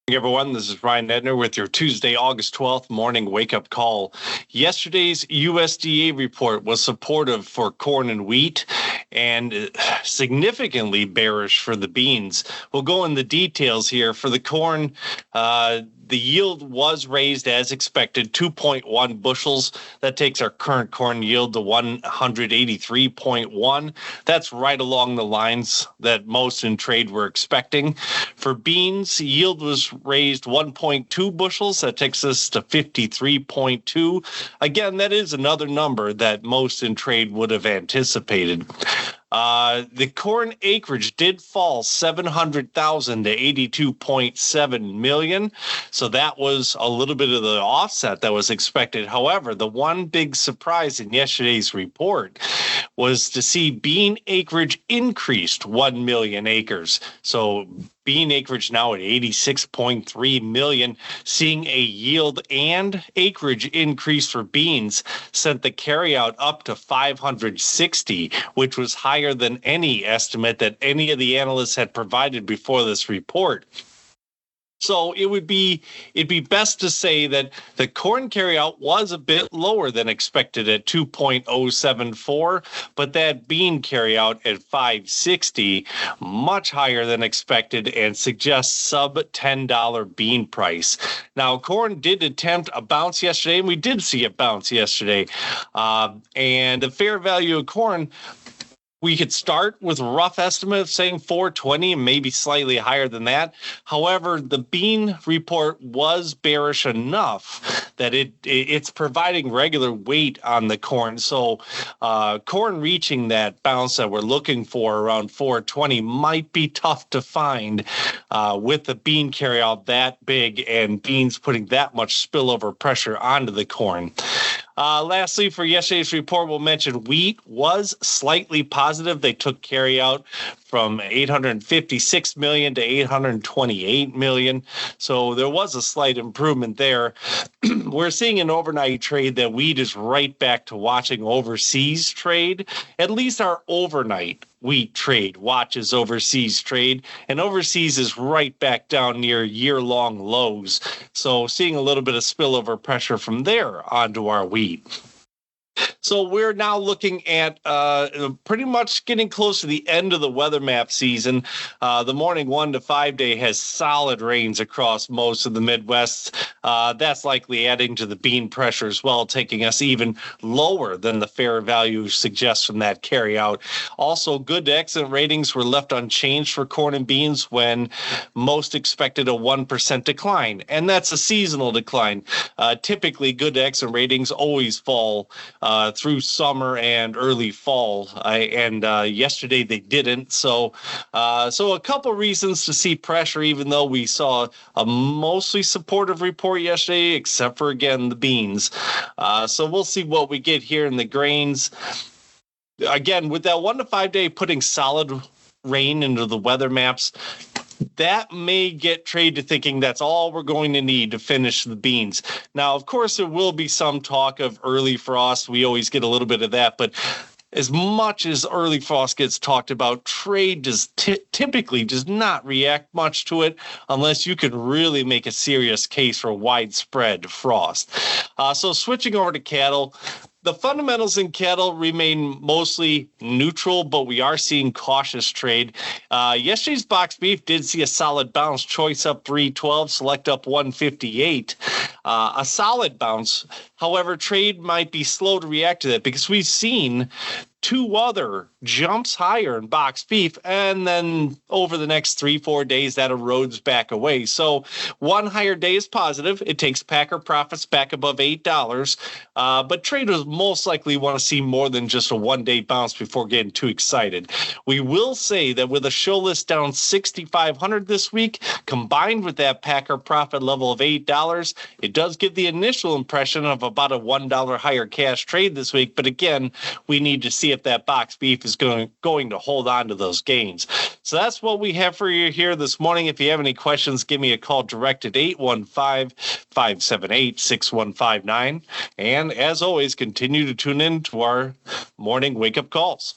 Hey everyone, this is Ryan Edner with your Tuesday, August 12th morning wake-up call. Yesterday's USDA report was supportive for corn and wheat and significantly bearish for the beans. We'll go in the details here. For the corn, the yield was raised as expected, 2.1 bushels. That takes our current corn yield to 183.1. That's right along the lines that most in trade were expecting. For beans, yield was raised 1.2 bushels. That takes us to 53.2. Again, that is another number that most in trade would have anticipated. The corn acreage did fall 700,000 to 82.7 million. So that was a little bit of the offset that was expected. However, the one big surprise in yesterday's report was to see bean acreage increased 1 million acres. So bean acreage now at 86.3 million, seeing a yield and acreage increase for beans sent the carryout up to 560, which was higher than any estimate that any of the analysts had provided before this report. So it'd be best to say that the corn carryout was a bit lower than expected at 2.074, but that bean carryout at 560, much higher than expected and suggests sub $10 bean price. Now, corn did attempt a bounce yesterday, and we did see a bounce yesterday. And the fair value of corn, we could start with a rough estimate of saying 420 and maybe slightly higher than that. However, the bean report was bearish enough that it's providing regular weight on the corn. So corn reaching that bounce that we're looking for around 420 might be tough to find with the bean carryout that big and beans putting that much spillover pressure onto the corn. Lastly, for yesterday's report, we'll mention wheat was slightly positive. They took carryout from 856 million to 828 million. So there was a slight improvement there. We're seeing an overnight trade that wheat is right back to watching overseas trade. At least our overnight wheat trade watches overseas trade, and overseas is right back down near year-long lows. So seeing a little bit of spillover pressure from there onto our wheat. So we're now looking at pretty much getting close to the end of the weather map season. The morning 1 to 5 day has solid rains across most of the Midwest. That's likely adding to the bean pressure as well, taking us even lower than the fair value suggests from that carryout. Also, good exit ratings were left unchanged for corn and beans when most expected a 1% decline, and that's a seasonal decline. Typically, good exit ratings always fall through summer and early fall, and yesterday they didn't. So a couple reasons to see pressure, even though we saw a mostly supportive report yesterday, except for, again, the beans. So we'll see what we get here in the grains. Again, with that 1 to 5 day putting solid rain into the weather maps, that may get trade to thinking that's all we're going to need to finish the beans. Now, of course, there will be some talk of early frost. We always get a little bit of that, but as much as early frost gets talked about, trade typically does not react much to it unless you can really make a serious case for widespread frost. So switching over to cattle, the fundamentals in cattle remain mostly neutral, but we are seeing cautious trade. Yesterday's box beef did see a solid bounce. Choice up 312, select up 158. A solid bounce. However, trade might be slow to react to that because we've seen two other jumps higher in box beef, and then over the next 3-4 days that erodes back away. So one higher day is positive. It takes packer profits back above $8, but traders most likely want to see more than just a one-day bounce before getting too excited. We will say that with a show list down 6,500 this week, combined with that packer profit level of $8, it does give the initial impression of about a $1 higher cash trade this week. But again, we need to see if that box beef is going to hold on to those gains. So that's what we have for you here this morning. If you have any questions, give me a call direct at 815-578-6159. And as always, continue to tune in to our morning wake-up calls.